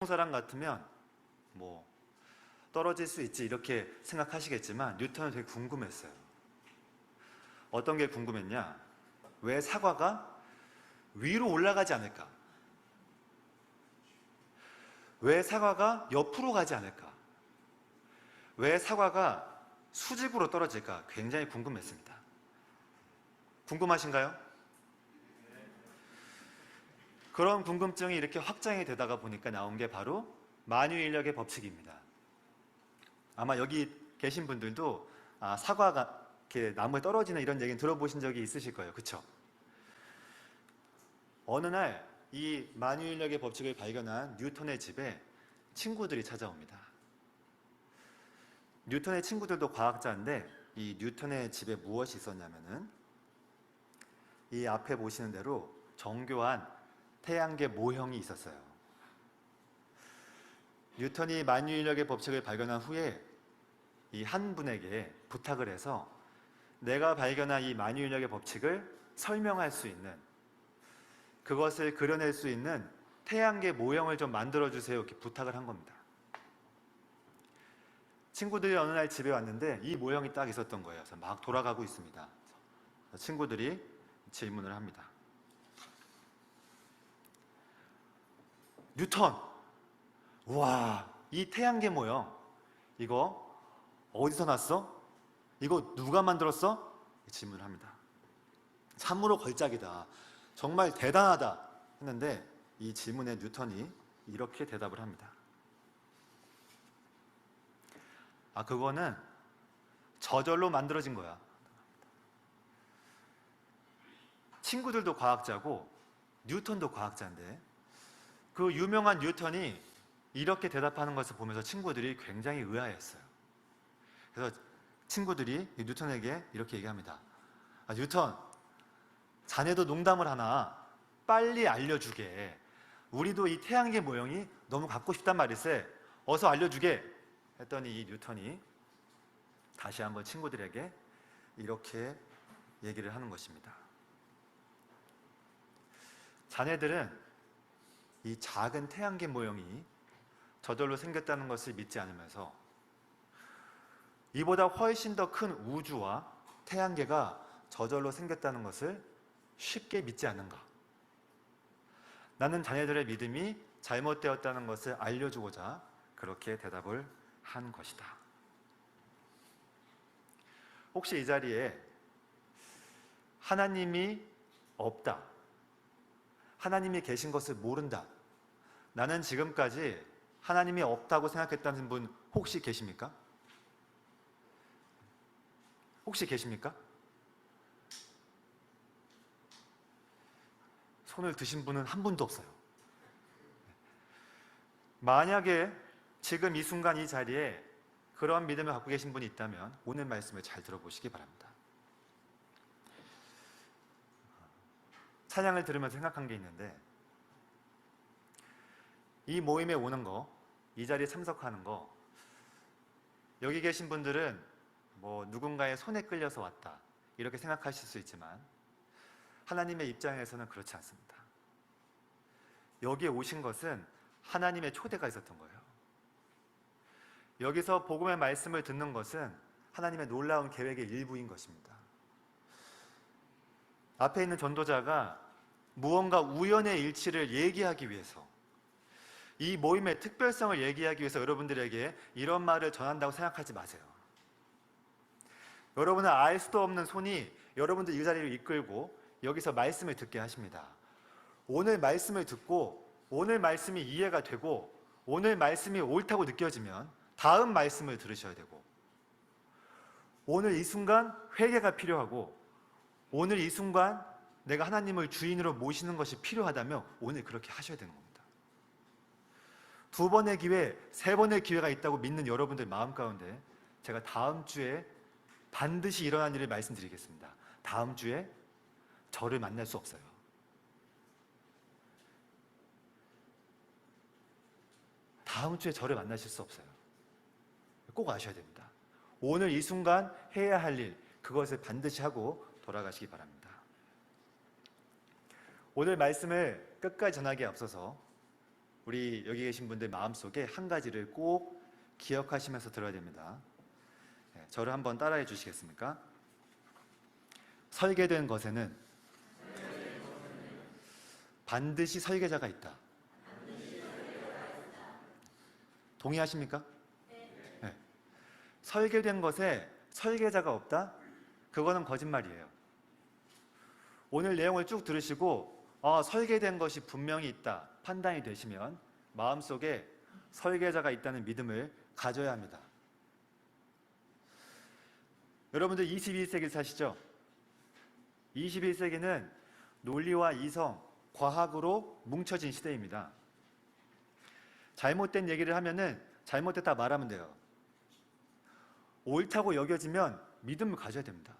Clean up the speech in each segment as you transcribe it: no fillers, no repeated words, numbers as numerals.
사람 같으면 뭐 떨어질 수 있지 이렇게 생각하시겠지만 뉴턴은 되게 궁금했어요. 어떤 게 궁금했냐? 왜 사과가 위로 올라가지 않을까? 왜 사과가 옆으로 가지 않을까? 왜 사과가 수직으로 떨어질까? 굉장히 궁금했습니다. 궁금하신가요? 그런 궁금증이 이렇게 확장이 되다가 보니까 나온 게 바로 만유인력의 법칙입니다. 아마 여기 계신 분들도 사과가 이렇게 나무에 떨어지는 이런 얘기는 들어보신 적이 있으실 거예요. 그렇죠? 어느 날 이 만유인력의 법칙을 발견한 뉴턴의 집에 친구들이 찾아옵니다. 뉴턴의 친구들도 과학자인데 이 뉴턴의 집에 무엇이 있었냐면은 이 앞에 보시는 대로 정교한 태양계 모형이 있었어요. 뉴턴이 만유인력의 법칙을 발견한 후에 이 한 분에게 부탁을 해서 내가 발견한 이 만유인력의 법칙을 설명할 수 있는, 그것을 그려낼 수 있는 태양계 모형을 좀 만들어주세요 이렇게 부탁을 한 겁니다. 친구들이 어느 날 집에 왔는데 이 모형이 딱 있었던 거예요. 그래서 막 돌아가고 있습니다. 친구들이 질문을 합니다. 뉴턴, 우와, 이 태양계 모형 이거 어디서 났어? 이거 누가 만들었어? 질문을 합니다. 참으로 걸작이다, 정말 대단하다 했는데 이 질문에 뉴턴이 이렇게 대답을 합니다. 그거는 저절로 만들어진 거야. 친구들도 과학자고 뉴턴도 과학자인데 그 유명한 뉴턴이 이렇게 대답하는 것을 보면서 친구들이 굉장히 의아했어요. 그래서 친구들이 뉴턴에게 이렇게 얘기합니다. 뉴턴, 자네도 농담을 하나 빨리 알려주게. 우리도 이 태양계 모형이 너무 갖고 싶단 말일세. 어서 알려주게. 했더니 이 뉴턴이 다시 한번 친구들에게 이렇게 얘기를 하는 것입니다. 자네들은 이 작은 태양계 모형이 저절로 생겼다는 것을 믿지 않으면서 이보다 훨씬 더 큰 우주와 태양계가 저절로 생겼다는 것을 쉽게 믿지 않는가? 나는 자네들의 믿음이 잘못되었다는 것을 알려주고자 그렇게 대답을 한 것이다. 혹시 이 자리에 하나님이 없다, 하나님이 계신 것을 모른다, 나는 지금까지 하나님이 없다고 생각했다는 분 혹시 계십니까? 혹시 계십니까? 손을 드신 분은 한 분도 없어요. 만약에 지금 이 순간 이 자리에 그런 믿음을 갖고 계신 분이 있다면 오늘 말씀을 잘 들어보시기 바랍니다. 찬양을 들으면서 생각한 게 있는데, 이 모임에 오는 거, 이 자리에 참석하는 거, 여기 계신 분들은 뭐 누군가의 손에 끌려서 왔다 이렇게 생각하실 수 있지만 하나님의 입장에서는 그렇지 않습니다. 여기에 오신 것은 하나님의 초대가 있었던 거예요. 여기서 복음의 말씀을 듣는 것은 하나님의 놀라운 계획의 일부인 것입니다. 앞에 있는 전도자가 무언가 우연의 일치를 얘기하기 위해서, 이 모임의 특별성을 얘기하기 위해서 여러분들에게 이런 말을 전한다고 생각하지 마세요. 여러분은 알 수도 없는 손이 여러분들 이 자리를 이끌고 여기서 말씀을 듣게 하십니다. 오늘 말씀을 듣고 오늘 말씀이 이해가 되고 오늘 말씀이 옳다고 느껴지면 다음 말씀을 들으셔야 되고, 오늘 이 순간 회개가 필요하고 오늘 이 순간 내가 하나님을 주인으로 모시는 것이 필요하다면 오늘 그렇게 하셔야 되는 겁니다. 두 번의 기회, 세 번의 기회가 있다고 믿는 여러분들 마음 가운데 제가 다음 주에 반드시 일어난 일을 말씀드리겠습니다. 다음 주에 저를 만날 수 없어요. 다음 주에 저를 만나실 수 없어요. 꼭 아셔야 됩니다. 오늘 이 순간 해야 할 일, 그것을 반드시 하고 돌아가시기 바랍니다. 오늘 말씀을 끝까지 전하기에 앞서서 우리 여기 계신 분들 마음속에 한 가지를 꼭 기억하시면서 들어야 됩니다. 저를 한번 따라해 주시겠습니까? 설계된 것에는 반드시 설계자가 있다. 동의하십니까? 네. 설계된 것에 설계자가 없다? 그거는 거짓말이에요. 오늘 내용을 쭉 들으시고 설계된 것이 분명히 있다 판단이 되시면 마음속에 설계자가 있다는 믿음을 가져야 합니다. 여러분들 21세기를 사시죠? 21세기는 논리와 이성, 과학으로 뭉쳐진 시대입니다. 잘못된 얘기를 하면은 잘못됐다 말하면 돼요. 옳다고 여겨지면 믿음을 가져야 됩니다.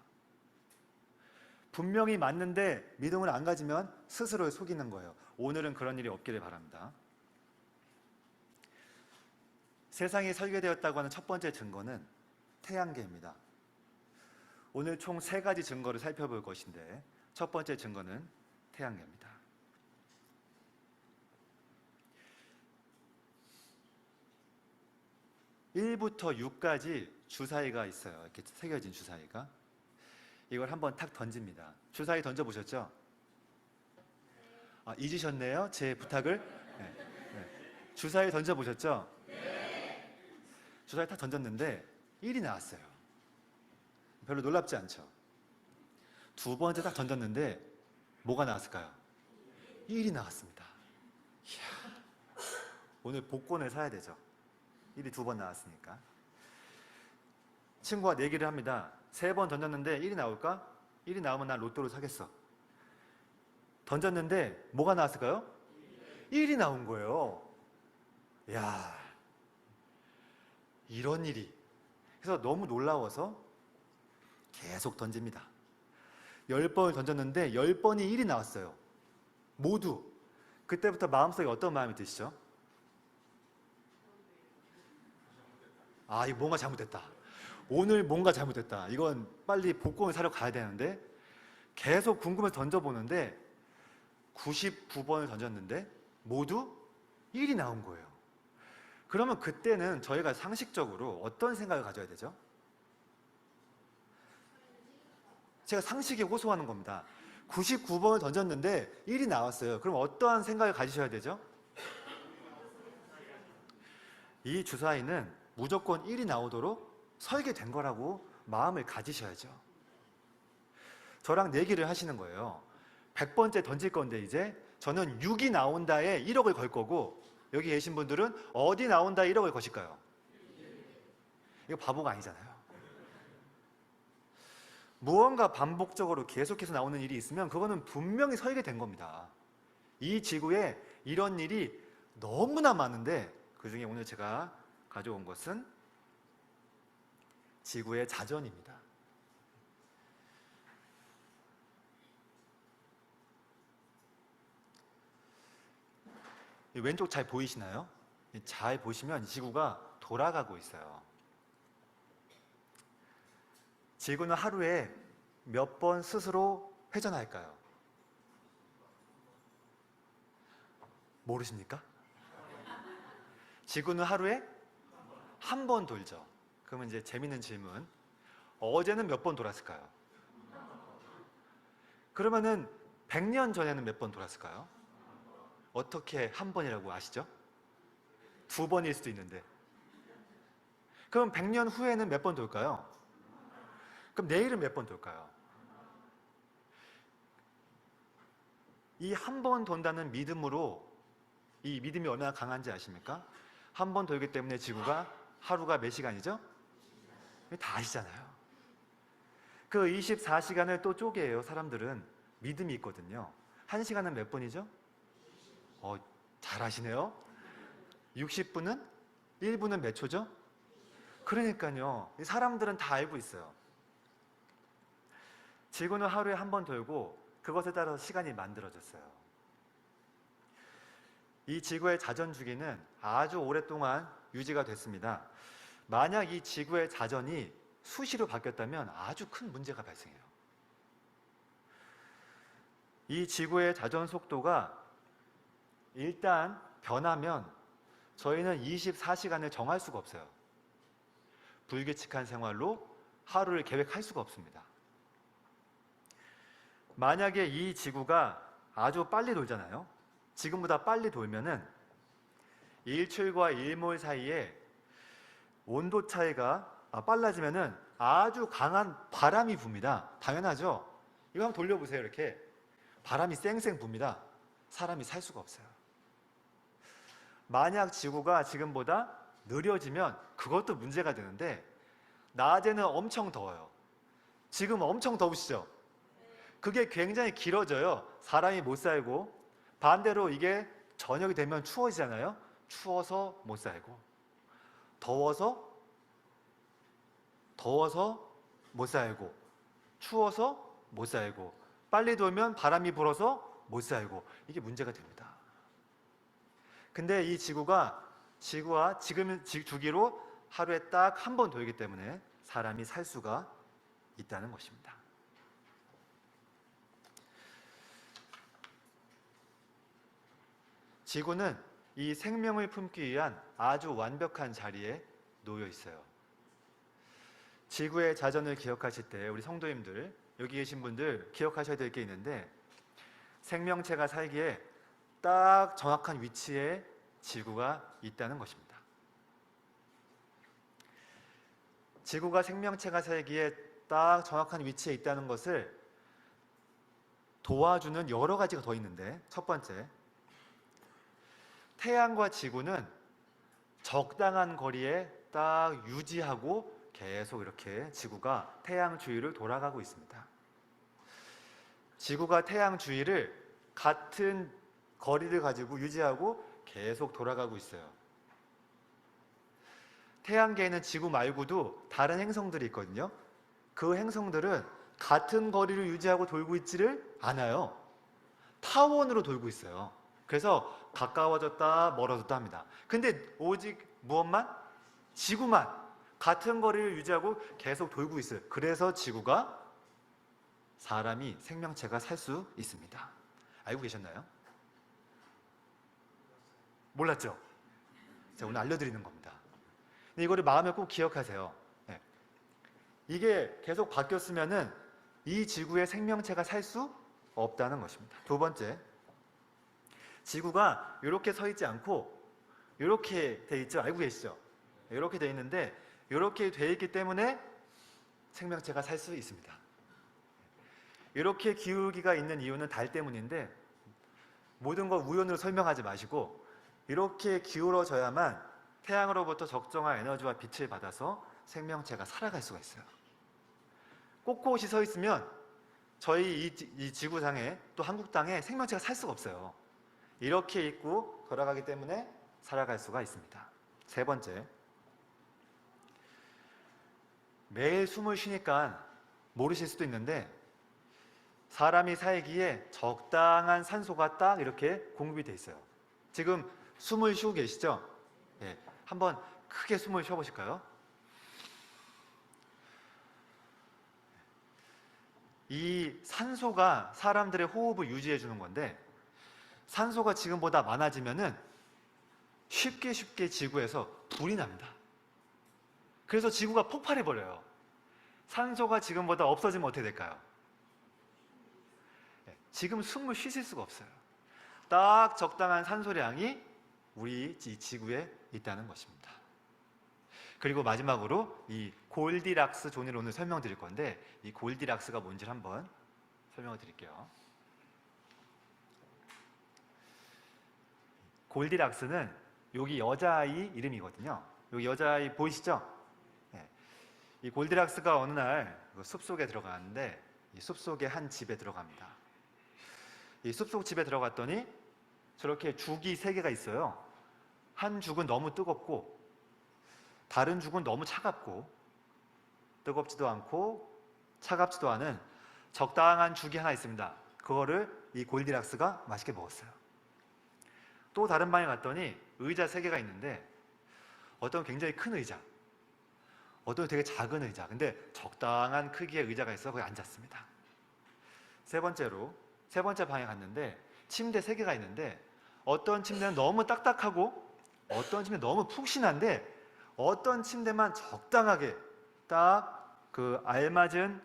분명히 맞는데 믿음을 안 가지면 스스로를 속이는 거예요. 오늘은 그런 일이 없기를 바랍니다. 세상이 설계되었다고 하는 첫 번째 증거는 태양계입니다. 오늘 총 3가지 증거를 살펴볼 것인데 첫 번째 증거는 태양계입니다. 1부터 6까지 주사위가 있어요. 이렇게 새겨진 주사위가. 이걸 한번 탁 던집니다. 주사위 던져보셨죠? 잊으셨네요. 제 부탁을. 네. 주사위 던져보셨죠? 네. 주사위 탁 던졌는데 1이 나왔어요. 별로 놀랍지 않죠? 두 번째 딱 던졌는데 뭐가 나왔을까요? 1이 나왔습니다. 이야, 오늘 복권을 사야 되죠. 1이 2번 나왔으니까. 친구와 내기를 합니다. 3번 던졌는데 1이 나올까? 1이 나오면 난 로또를 사겠어. 던졌는데 뭐가 나왔을까요? 1이 나온 거예요. 이야, 이런 일이. 그래서 너무 놀라워서 계속 던집니다. 10번을 던졌는데 10번이 1이 나왔어요. 모두. 그때부터 마음속에 어떤 마음이 드시죠? 이거 뭔가 잘못됐다. 오늘 뭔가 잘못됐다. 이건 빨리 복권을 사러 가야 되는데 계속 궁금해서 던져보는데 99번을 던졌는데 모두 1이 나온 거예요. 그러면 그때는 저희가 상식적으로 어떤 생각을 가져야 되죠? 제가 상식에 호소하는 겁니다. 99번을 던졌는데 1이 나왔어요. 그럼 어떠한 생각을 가지셔야 되죠? 이 주사위는 무조건 1이 나오도록 설계된 거라고 마음을 가지셔야죠. 저랑 내기를 하시는 거예요. 100번째 던질 건데 이제 저는 6이 나온다에 1억을 걸 거고 여기 계신 분들은 어디 나온다에 1억을 거실까요? 이거 바보가 아니잖아요. 무언가 반복적으로 계속해서 나오는 일이 있으면 그거는 분명히 설계된 겁니다. 이 지구에 이런 일이 너무나 많은데 그중에 오늘 제가 가져온 것은 지구의 자전입니다. 왼쪽 잘 보이시나요? 잘 보시면 지구가 돌아가고 있어요. 지구는 하루에 몇 번 스스로 회전할까요? 모르십니까? 지구는 하루에 한 번 돌죠. 그러면 이제 재밌는 질문. 어제는 몇 번 돌았을까요? 그러면은 100년 전에는 몇 번 돌았을까요? 어떻게 한 번이라고 아시죠? 2번일 수도 있는데. 그럼 100년 후에는 몇 번 돌까요? 그럼 내일은 몇 번 돌까요? 이 한 번 돈다는 믿음으로 이 믿음이 얼마나 강한지 아십니까? 한 번 돌기 때문에 지구가 하루가 몇 시간이죠? 다 아시잖아요. 그 24시간을 또 쪼개요. 사람들은 믿음이 있거든요. 1시간은 몇 분이죠? 잘 아시네요. 60분은? 1분은 몇 초죠? 그러니까요. 사람들은 다 알고 있어요. 지구는 하루에 한 번 돌고 그것에 따라서 시간이 만들어졌어요. 이 지구의 자전 주기는 아주 오랫동안 유지가 됐습니다. 만약 이 지구의 자전이 수시로 바뀌었다면 아주 큰 문제가 발생해요. 이 지구의 자전 속도가 일단 변하면 저희는 24시간을 정할 수가 없어요. 불규칙한 생활로 하루를 계획할 수가 없습니다. 만약에 이 지구가 아주 빨리 돌잖아요. 지금보다 빨리 돌면은 일출과 일몰 사이에 온도 차이가 빨라지면은 아주 강한 바람이 붑니다. 당연하죠? 이거 한번 돌려보세요. 이렇게 바람이 쌩쌩 붑니다. 사람이 살 수가 없어요. 만약 지구가 지금보다 느려지면 그것도 문제가 되는데, 낮에는 엄청 더워요. 지금 엄청 더우시죠? 그게 굉장히 길어져요. 사람이 못 살고. 반대로 이게 저녁이 되면 추워지잖아요. 추워서 못 살고, 더워서 못 살고, 추워서 못 살고, 빨리 돌면 바람이 불어서 못 살고, 이게 문제가 됩니다. 근데 이 지구가 지금 주기로 하루에 딱 한 번 돌기 때문에 사람이 살 수가 있다는 것입니다. 지구는 이 생명을 품기 위한 아주 완벽한 자리에 놓여 있어요. 지구의 자전을 기억하실 때 우리 성도님들, 여기 계신 분들 기억하셔야 될 게 있는데, 생명체가 살기에 딱 정확한 위치에 지구가 있다는 것입니다. 지구가 생명체가 살기에 딱 정확한 위치에 있다는 것을 도와주는 여러 가지가 더 있는데, 첫 번째, 태양과 지구는 적당한 거리에 딱 유지하고 계속 이렇게 지구가 태양 주위를 돌아가고 있습니다. 지구가 태양 주위를 같은 거리를 가지고 유지하고 계속 돌아가고 있어요. 태양계에는 지구 말고도 다른 행성들이 있거든요. 그 행성들은 같은 거리를 유지하고 돌고 있지를 않아요. 타원으로 돌고 있어요. 그래서 가까워졌다 멀어졌다 합니다. 근데 오직 무엇만? 지구만 같은 거리를 유지하고 계속 돌고 있어요. 그래서 지구가, 사람이, 생명체가 살 수 있습니다. 알고 계셨나요? 몰랐죠? 제가 오늘 알려드리는 겁니다. 근데 이거를 마음에 꼭 기억하세요. 네. 이게 계속 바뀌었으면은 이 지구에 생명체가 살 수 없다는 것입니다. 두 번째, 지구가 이렇게 서 있지 않고 이렇게 돼 있죠? 알고 계시죠? 이렇게 돼 있는데, 이렇게 돼 있기 때문에 생명체가 살 수 있습니다. 이렇게 기울기가 있는 이유는 달 때문인데, 모든 걸 우연으로 설명하지 마시고 이렇게 기울어져야만 태양으로부터 적정한 에너지와 빛을 받아서 생명체가 살아갈 수가 있어요. 꼿꼿이 서 있으면 저희 이 지구상에, 또 한국 땅에 생명체가 살 수가 없어요. 이렇게 있고 돌아가기 때문에 살아갈 수가 있습니다. 세 번째, 매일 숨을 쉬니까 모르실 수도 있는데, 사람이 살기에 적당한 산소가 딱 이렇게 공급이 돼 있어요. 지금 숨을 쉬고 계시죠? 네, 한번 크게 숨을 쉬어보실까요? 이 산소가 사람들의 호흡을 유지해 주는 건데, 산소가 지금보다 많아지면은 쉽게 지구에서 불이 납니다. 그래서 지구가 폭발해 버려요. 산소가 지금보다 없어지면 어떻게 될까요? 지금 숨을 쉬실 수가 없어요. 딱 적당한 산소량이 우리 이 지구에 있다는 것입니다. 그리고 마지막으로 이 골디락스 존을 오늘 설명드릴 건데, 이 골디락스가 뭔지 한번 설명을 드릴게요. 골디락스는 여기 여자아이 이름이거든요. 여기 여자아이 보이시죠? 네. 이 골디락스가 어느 날 숲속에 들어가는데, 이 숲속의 한 집에 들어갑니다. 이 숲속 집에 들어갔더니 저렇게 죽이 3개가 있어요. 한 죽은 너무 뜨겁고, 다른 죽은 너무 차갑고, 뜨겁지도 않고 차갑지도 않은 적당한 죽이 하나 있습니다. 그거를 이 골디락스가 맛있게 먹었어요. 또 다른 방에 갔더니 의자 3개가 있는데, 어떤 굉장히 큰 의자, 어떤 되게 작은 의자, 근데 적당한 크기의 의자가 있어 거기 앉았습니다. 세 번째 방에 갔는데 침대 3개가 있는데, 어떤 침대는 너무 딱딱하고 어떤 침대는 너무 푹신한데 어떤 침대만 적당하게 딱 그 알맞은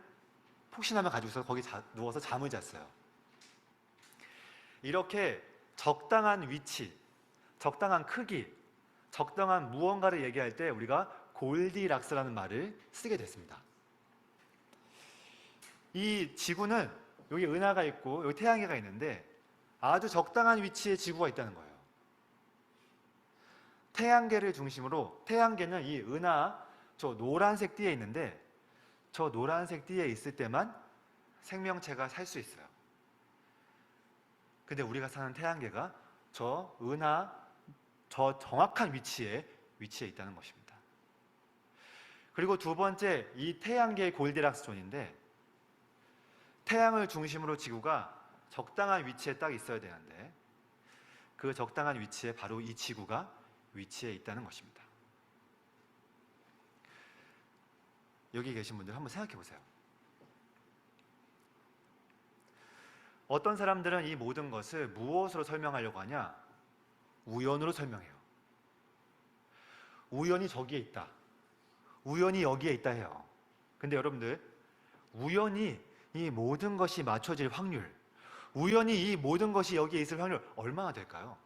푹신함을 가지고서 거기 누워서 잠을 잤어요. 이렇게 적당한 위치, 적당한 크기, 적당한 무언가를 얘기할 때 우리가 골디락스라는 말을 쓰게 됐습니다. 이 지구는 여기 은하가 있고 여기 태양계가 있는데 아주 적당한 위치에 지구가 있다는 거예요. 태양계를 중심으로, 태양계는 이 은하 저 노란색 띠에 있는데 저 노란색 띠에 있을 때만 생명체가 살 수 있어요. 근데 우리가 사는 태양계가 저 은하 저 정확한 위치에 있다는 것입니다. 그리고 두 번째, 이 태양계의 골디락스 존인데 태양을 중심으로 지구가 적당한 위치에 딱 있어야 되는데 그 적당한 위치에 바로 이 지구가 위치해 있다는 것입니다. 여기 계신 분들 한번 생각해 보세요. 어떤 사람들은 이 모든 것을 무엇으로 설명하려고 하냐? 우연으로 설명해요. 우연히 저기에 있다. 우연히 여기에 있다 해요. 근데 여러분들, 우연히 이 모든 것이 맞춰질 확률, 우연히 이 모든 것이 여기에 있을 확률 얼마나 될까요?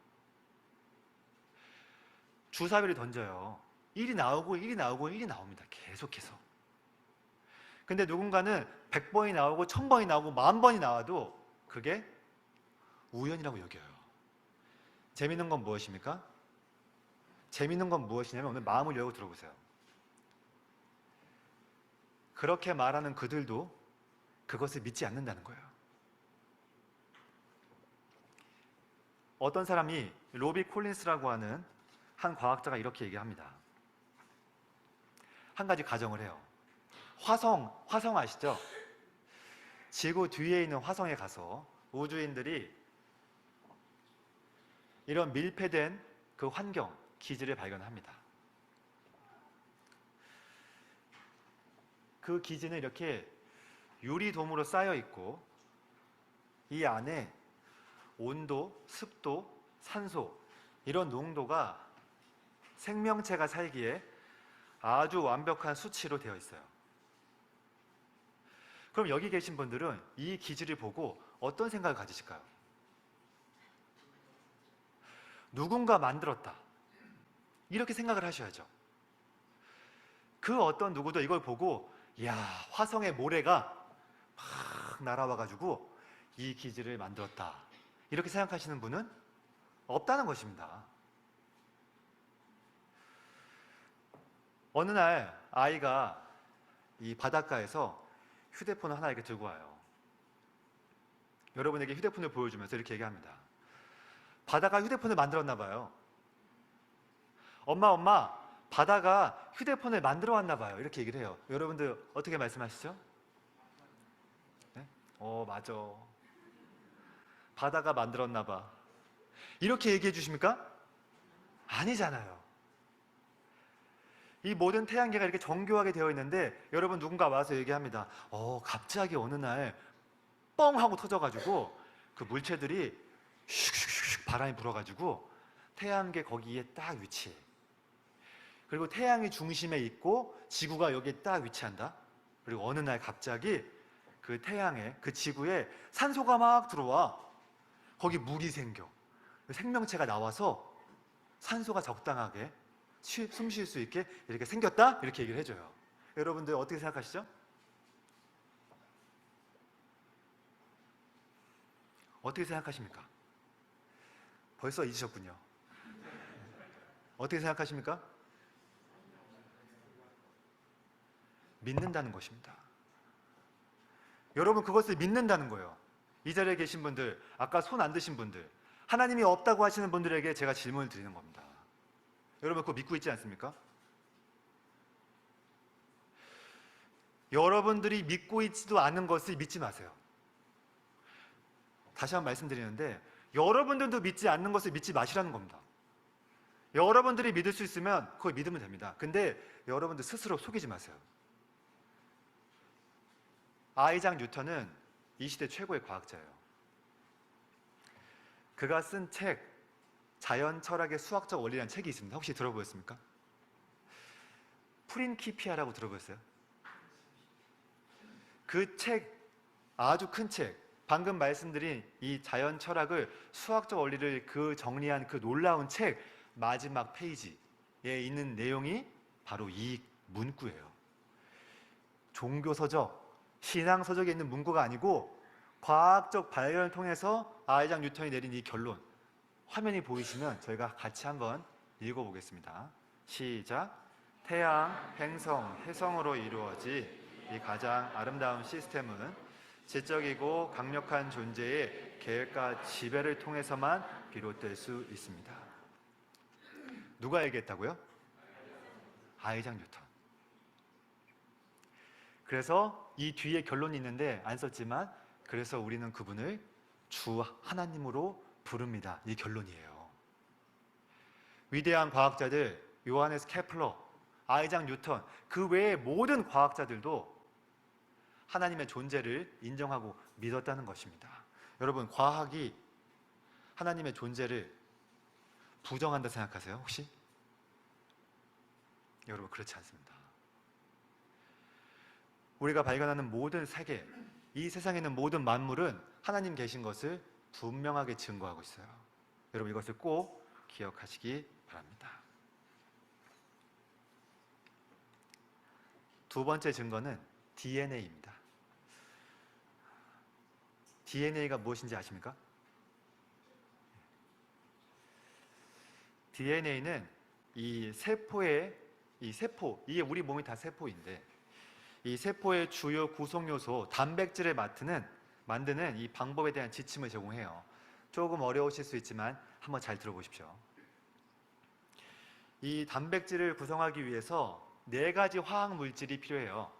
주사위를 던져요. 1이 나오고 1이 나오고 1이 나옵니다. 계속해서. 근데 누군가는 100번이 나오고 1000번이 나오고 10,000번이 나와도 그게 우연이라고 여겨요. 재밌는 건 무엇입니까? 재밌는 건 무엇이냐면 오늘 마음을 열고 들어보세요. 그렇게 말하는 그들도 그것을 믿지 않는다는 거예요. 어떤 사람이 로비 콜린스라고 하는 한 과학자가 이렇게 얘기합니다. 한 가지 가정을 해요. 화성 아시죠? 지구 뒤에 있는 화성에 가서 우주인들이 이런 밀폐된 그 환경, 기지를 발견합니다. 그 기지는 이렇게 유리돔으로 쌓여 있고 이 안에 온도, 습도, 산소 이런 농도가 생명체가 살기에 아주 완벽한 수치로 되어 있어요. 그럼 여기 계신 분들은 이 기지를 보고 어떤 생각을 가지실까요? 누군가 만들었다. 이렇게 생각을 하셔야죠. 그 어떤 누구도 이걸 보고 이야, 화성의 모래가 막 날아와가지고 이 기지를 만들었다. 이렇게 생각하시는 분은 없다는 것입니다. 어느 날 아이가 이 바닷가에서 휴대폰을 하나 이렇게 들고 와요. 여러분에게 휴대폰을 보여주면서 이렇게 얘기합니다. 바다가 휴대폰을 만들었나 봐요. 엄마, 바다가 휴대폰을 만들어 왔나 봐요. 이렇게 얘기를 해요. 여러분들 어떻게 말씀하시죠? 네? 맞아. 바다가 만들었나 봐. 이렇게 얘기해 주십니까? 아니잖아요. 이 모든 태양계가 이렇게 정교하게 되어 있는데 여러분 누군가 와서 얘기합니다. 갑자기 어느 날 뻥 하고 터져가지고 그 물체들이 슉슉슉 바람이 불어가지고 태양계 거기에 딱 위치해. 그리고 태양이 중심에 있고 지구가 여기에 딱 위치한다. 그리고 어느 날 갑자기 그 태양에, 그 지구에 산소가 막 들어와. 거기 물이 생겨. 생명체가 나와서 산소가 적당하게 숨 쉴 수 있게 이렇게 생겼다? 이렇게 얘기를 해줘요. 여러분들 어떻게 생각하시죠? 어떻게 생각하십니까? 벌써 잊으셨군요. 어떻게 생각하십니까? 믿는다는 것입니다. 여러분 그것을 믿는다는 거예요. 이 자리에 계신 분들, 아까 손 안 드신 분들, 하나님이 없다고 하시는 분들에게 제가 질문을 드리는 겁니다. 여러분 그거 믿고 있지 않습니까? 여러분들이 믿고 있지도 않은 것을 믿지 마세요. 다시 한번 말씀드리는데 여러분들도 믿지 않는 것을 믿지 마시라는 겁니다. 여러분들이 믿을 수 있으면 그걸 믿으면 됩니다. 근데 여러분들 스스로 속이지 마세요. 아이작 뉴턴은 이 시대 최고의 과학자예요. 그가 쓴 책 자연 철학의 수학적 원리라는 책이 있습니다. 혹시 들어보셨습니까? 프린키피아라고 들어보셨어요? 그 책, 아주 큰 책, 방금 말씀드린 이 자연 철학을 수학적 원리를 정리한 그 놀라운 책 마지막 페이지에 있는 내용이 바로 이 문구예요. 종교서적, 신앙서적에 있는 문구가 아니고 과학적 발견을 통해서 아이작 뉴턴이 내린 이 결론, 화면이 보이시면 저희가 같이 한번 읽어보겠습니다. 시작. 태양, 행성, 해성으로 이루어진 이 가장 아름다운 시스템은 지적이고 강력한 존재의 계획과 지배를 통해서만 비롯될 수 있습니다. 누가 얘기했다고요? 아이작 뉴턴. 그래서 이 뒤에 결론이 있는데 안 썼지만, 그래서 우리는 그분을 주 하나님으로 부릅니다. 이 결론이에요. 위대한 과학자들 요하네스 케플러, 아이작 뉴턴, 그 외의 모든 과학자들도 하나님의 존재를 인정하고 믿었다는 것입니다. 여러분, 과학이 하나님의 존재를 부정한다 생각하세요? 혹시? 여러분, 그렇지 않습니다. 우리가 발견하는 모든 세계, 이 세상에 있는 모든 만물은 하나님 계신 것을 분명하게 증거하고 있어요. 여러분, 이것을 꼭 기억하시기 바랍니다. 두 번째 증거는 DNA입니다. DNA가 무엇인지 아십니까? DNA는 이 세포의 이게 우리 몸이 다 세포인데, 이 세포의 주요 구성 요소 단백질을 만드는 이 방법에 대한 지침을 제공해요. 조금 어려우실 수 있지만 한번 잘 들어보십시오. 이 단백질을 구성하기 위해서 4가지 화학 물질이 필요해요.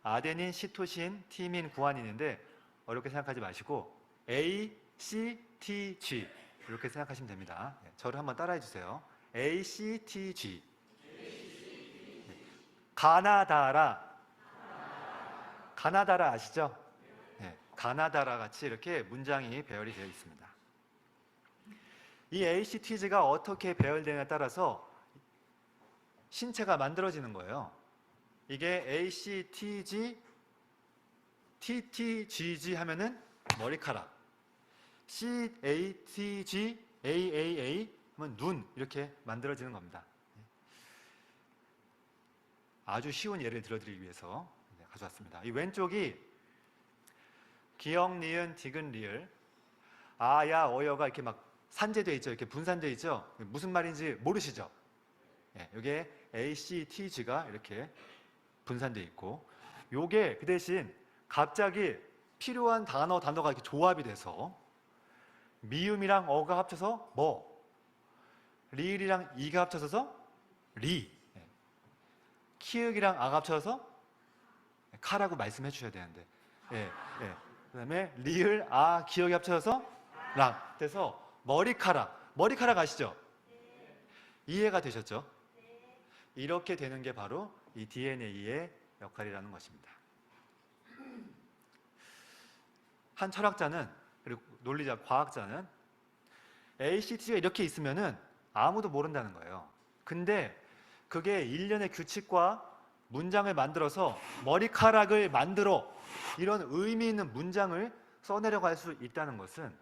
아데닌, 시토신, 티민, 구안인인데 어렵게 생각하지 마시고 A, C, T, G 이렇게 생각하시면 됩니다. 저를 한번 따라해 주세요. A, C, T, G. 가나다라 아시죠? 네, 가나다라 같이 이렇게 문장이 배열이 되어 있습니다. 이 ACTG가 어떻게 배열되느냐에 따라서 신체가 만들어지는 거예요. 이게 ACTG, TTGG 하면은 머리카락, CATG, AAA 하면 눈, 이렇게 만들어지는 겁니다. 아주 쉬운 예를 들어드리기 위해서 가져왔습니다. 이 왼쪽이 기역, 니은, 디귿, 리을, 아야, 어여가 이렇게 막 산재되어 있죠. 이렇게 분산되어 있죠. 무슨 말인지 모르시죠? 이게 ACTG가 이렇게 분산되어 있고, 요게 그 대신 갑자기 필요한 단어가 이렇게 조합이 돼서 미음이랑 어가 합쳐서 뭐, 리을이랑 이가 합쳐서 리, 키읔이랑 아가 합쳐서 카라고 말씀해 주셔야 되는데, 그 다음에 리을, 아, 기역이 합쳐서 랑 돼서 머리카락 아시죠? 이해가 되셨죠? 이렇게 되는 게 바로 이 DNA의 역할이라는 것입니다. 한 철학자는, 그리고 논리자, 과학자는 ACT가 이렇게 있으면은 아무도 모른다는 거예요. 근데 그게 일련의 규칙과 문장을 만들어서 머리카락을 만들어 이런 의미 있는 문장을 써내려갈 수 있다는 것은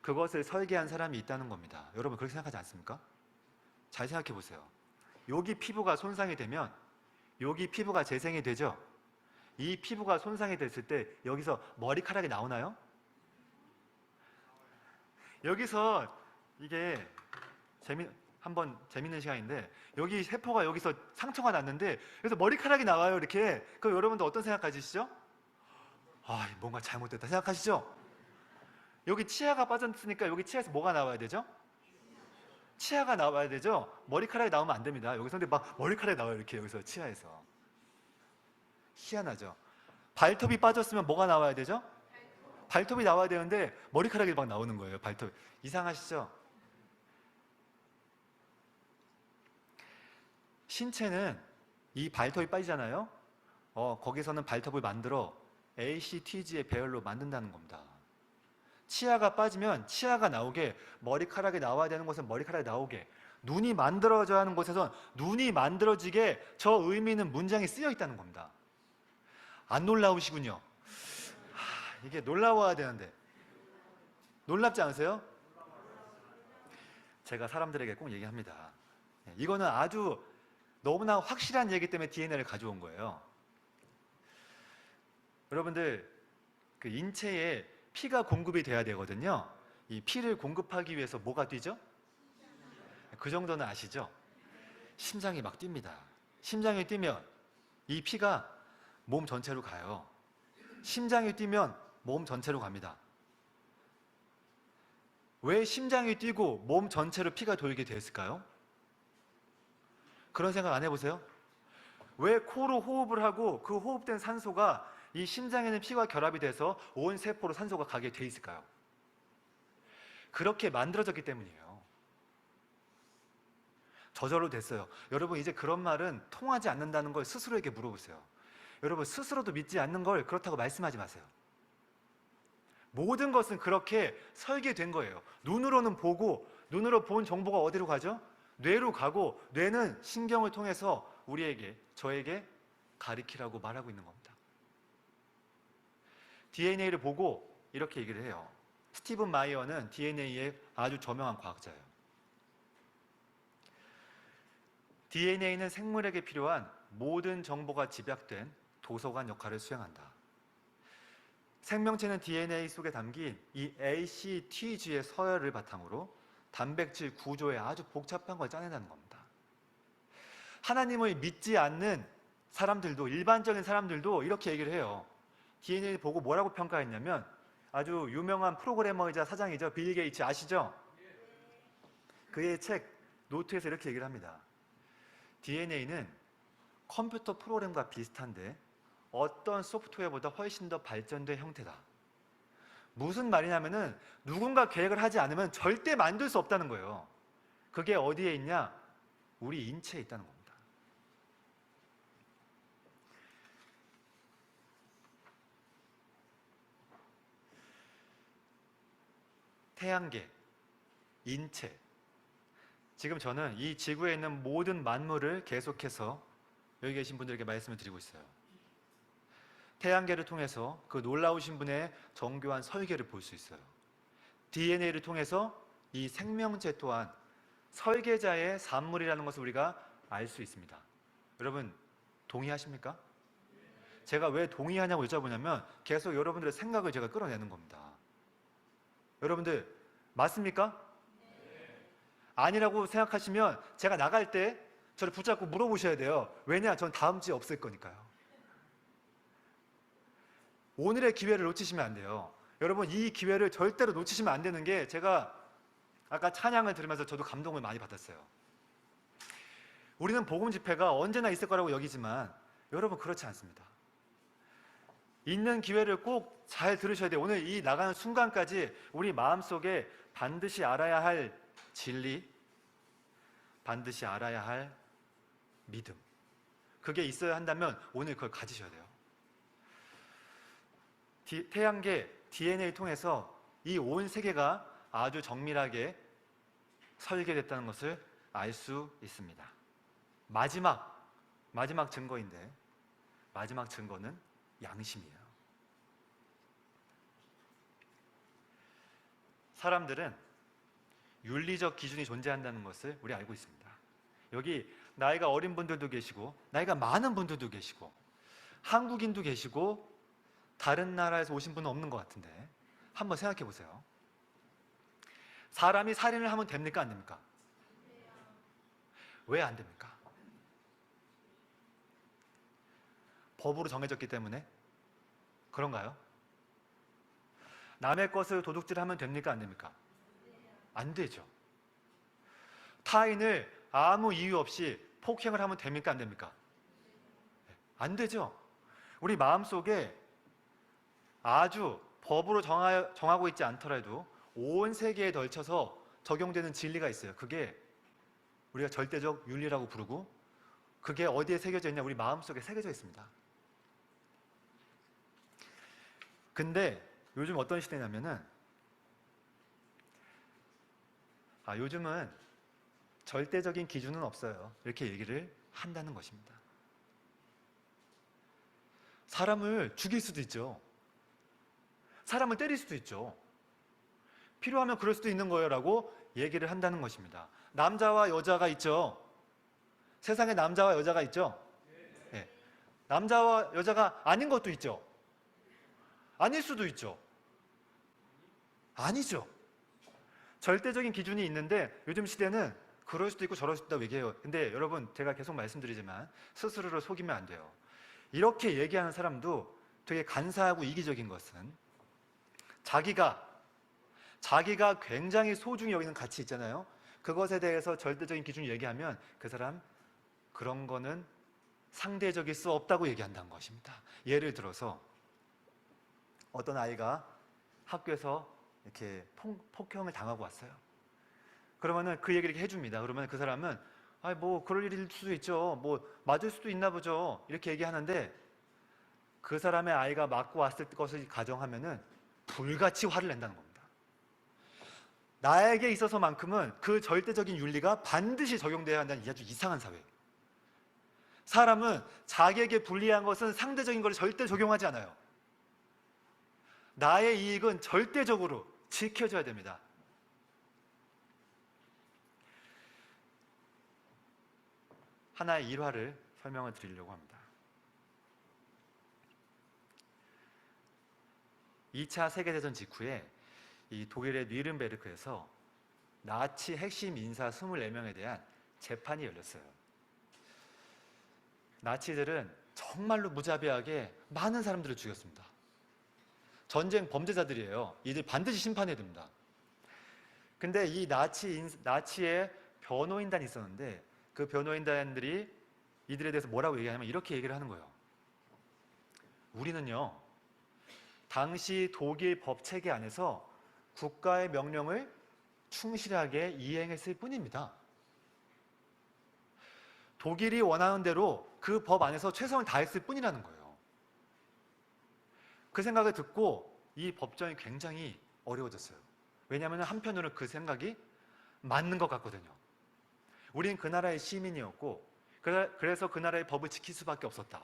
그것을 설계한 사람이 있다는 겁니다. 여러분, 그렇게 생각하지 않습니까? 잘 생각해 보세요. 여기 피부가 손상이 되면 여기 피부가 재생이 되죠? 이 피부가 손상이 됐을 때 여기서 머리카락이 나오나요? 여기서 이게 한번 재밌는 시간인데, 여기 세포가 여기서 상처가 났는데 그래서 머리카락이 나와요. 이렇게. 그럼 여러분들 어떤 생각 가지시죠? 아, 뭔가 잘못됐다 생각하시죠? 여기 치아가 빠졌으니까 여기 치아에서 뭐가 나와야 되죠? 치아가 나와야 되죠? 머리카락이 나오면 안 됩니다. 여기서 근데 막 머리카락이 나와요. 이렇게 여기서 치아에서. 희한하죠? 발톱이 빠졌으면 뭐가 나와야 되죠? 발톱이 나와야 되는데 머리카락이 막 나오는 거예요. 발톱. 이상하시죠? 신체는 이 발톱이 빠지잖아요. 거기서는 발톱을 만들어 ACTG의 배열로 만든다는 겁니다. 치아가 빠지면 치아가 나오게, 머리카락이 나와야 되는 곳은 머리카락이 나오게, 눈이 만들어져야 하는 곳에선 눈이 만들어지게 저 의미는 문장이 쓰여 있다는 겁니다. 안 놀라우시군요. 이게 놀라워야 되는데 놀랍지 않으세요? 제가 사람들에게 꼭 얘기합니다. 이거는 아주 너무나 확실한 얘기 때문에 DNA를 가져온 거예요. 여러분들, 그 인체에 피가 공급이 돼야 되거든요. 이 피를 공급하기 위해서 뭐가 뛰죠? 그 정도는 아시죠? 심장이 막 뜁니다. 심장이 뛰면 이 피가 몸 전체로 가요. 심장이 뛰면 몸 전체로 갑니다. 왜 심장이 뛰고 몸 전체로 피가 돌게 됐을까요? 그런 생각 안 해보세요? 왜 코로 호흡을 하고 그 호흡된 산소가 이 심장에 있는 피와 결합이 돼서 온 세포로 산소가 가게 돼 있을까요? 그렇게 만들어졌기 때문이에요. 저절로 됐어요. 여러분, 이제 그런 말은 통하지 않는다는 걸 스스로에게 물어보세요. 여러분, 스스로도 믿지 않는 걸 그렇다고 말씀하지 마세요. 모든 것은 그렇게 설계된 거예요. 눈으로는 보고, 눈으로 본 정보가 어디로 가죠? 뇌로 가고, 뇌는 신경을 통해서 우리에게, 저에게 가리키라고 말하고 있는 겁니다. DNA를 보고 이렇게 얘기를 해요. 스티븐 마이어는 DNA의 아주 저명한 과학자예요. DNA는 생물에게 필요한 모든 정보가 집약된 도서관 역할을 수행한다. 생명체는 DNA 속에 담긴 이 ACTG의 서열을 바탕으로 단백질 구조에 아주 복잡한 걸 짜낸다는 겁니다. 하나님을 믿지 않는 사람들도, 일반적인 사람들도 이렇게 얘기를 해요. DNA를 보고 뭐라고 평가했냐면, 아주 유명한 프로그래머이자 사장이죠. 빌 게이츠 아시죠? 그의 책 노트에서 이렇게 얘기를 합니다. DNA는 컴퓨터 프로그램과 비슷한데 어떤 소프트웨어보다 훨씬 더 발전된 형태다. 무슨 말이냐면은 누군가 계획을 하지 않으면 절대 만들 수 없다는 거예요. 그게 어디에 있냐? 우리 인체에 있다는 겁니다. 태양계, 인체. 지금 저는 이 지구에 있는 모든 만물을 계속해서 여기 계신 분들에게 말씀을 드리고 있어요. 태양계를 통해서 그 놀라우신 분의 정교한 설계를 볼 수 있어요. DNA를 통해서 이 생명체 또한 설계자의 산물이라는 것을 우리가 알 수 있습니다. 여러분, 동의하십니까? 제가 왜 동의하냐고 여쭤보냐면 계속 여러분들의 생각을 제가 끌어내는 겁니다. 여러분들, 맞습니까? 아니라고 생각하시면 제가 나갈 때 저를 붙잡고 물어보셔야 돼요. 왜냐? 전 다음 주에 없을 거니까요. 오늘의 기회를 놓치시면 안 돼요. 여러분, 이 기회를 절대로 놓치시면 안 되는 게, 제가 아까 찬양을 들으면서 저도 감동을 많이 받았어요. 우리는 복음 집회가 언제나 있을 거라고 여기지만 여러분, 그렇지 않습니다. 있는 기회를 꼭 잘 들으셔야 돼요. 오늘 이 나가는 순간까지 우리 마음속에 반드시 알아야 할 진리, 반드시 알아야 할 믿음, 그게 있어야 한다면 오늘 그걸 가지셔야 돼요. 태양계 DNA 통해서 이 온 세계가 아주 정밀하게 설계됐다는 것을 알 수 있습니다. 마지막 증거인데, 마지막 증거는 양심이에요. 사람들은 윤리적 기준이 존재한다는 것을 우리 알고 있습니다. 여기 나이가 어린 분들도 계시고 나이가 많은 분들도 계시고 한국인도 계시고 다른 나라에서 오신 분은 없는 것 같은데, 한번 생각해 보세요. 사람이 살인을 하면 됩니까? 안 됩니까? 왜 안 됩니까? 법으로 정해졌기 때문에 그런가요? 남의 것을 도둑질하면 됩니까? 안 됩니까? 안 되죠. 타인을 아무 이유 없이 폭행을 하면 됩니까? 안 됩니까? 안 되죠. 우리 마음속에 아주 법으로 정하고 있지 않더라도 온 세계에 걸쳐서 적용되는 진리가 있어요. 그게 우리가 절대적 윤리라고 부르고, 그게 어디에 새겨져 있냐? 우리 마음속에 새겨져 있습니다. 근데 요즘 어떤 시대냐면은 요즘은 절대적인 기준은 없어요. 이렇게 얘기를 한다는 것입니다. 사람을 죽일 수도 있죠. 사람을 때릴 수도 있죠. 필요하면 그럴 수도 있는 거예요 라고 얘기를 한다는 것입니다. 남자와 여자가 있죠. 세상에 남자와 여자가 있죠. 네. 남자와 여자가 아닌 것도 있죠. 아닐 수도 있죠. 아니죠. 절대적인 기준이 있는데 요즘 시대는 그럴 수도 있고 저럴 수도 있다고 얘기해요. 근데 여러분, 제가 계속 말씀드리지만 스스로를 속이면 안 돼요. 이렇게 얘기하는 사람도 되게 간사하고 이기적인 것은 자기가 굉장히 소중히 여기는 가치 있잖아요. 그것에 대해서 절대적인 기준을 얘기하면 그 사람 그런 거는 상대적일 수 없다고 얘기한다는 것입니다. 예를 들어서 어떤 아이가 학교에서 이렇게 폭행을 당하고 왔어요. 그러면은 그 얘기를 이렇게 해줍니다. 그러면 그 사람은 뭐 그럴 일일 수도 있죠. 뭐 맞을 수도 있나 보죠. 이렇게 얘기하는데 그 사람의 아이가 맞고 왔을 것을 가정하면은 불같이 화를 낸다는 겁니다. 나에게 있어서만큼은 그 절대적인 윤리가 반드시 적용돼야 한다는 아주 이상한 사회. 사람은 자기에게 불리한 것은 상대적인 것을 절대 적용하지 않아요. 나의 이익은 절대적으로 지켜져야 됩니다. 하나의 일화를 설명을 드리려고 합니다. 2차 세계대전 직후에 이 독일의 뉘른베르크에서 나치 핵심 인사 24명에 대한 재판이 열렸어요. 나치들은 정말로 무자비하게 많은 사람들을 죽였습니다. 전쟁 범죄자들이에요. 이들 반드시 심판해야 됩니다. 근데 이 나치의 변호인단이 있었는데 그 변호인단들이 이들에 대해서 뭐라고 얘기하냐면 이렇게 얘기를 하는 거예요. 우리는요, 당시 독일 법 체계 안에서 국가의 명령을 충실하게 이행했을 뿐입니다. 독일이 원하는 대로 그 법 안에서 최선을 다했을 뿐이라는 거예요. 그 생각을 듣고 이 법정이 굉장히 어려워졌어요. 왜냐하면 한편으로는 그 생각이 맞는 것 같거든요. 우린 그 나라의 시민이었고 그래서 그 나라의 법을 지킬 수밖에 없었다.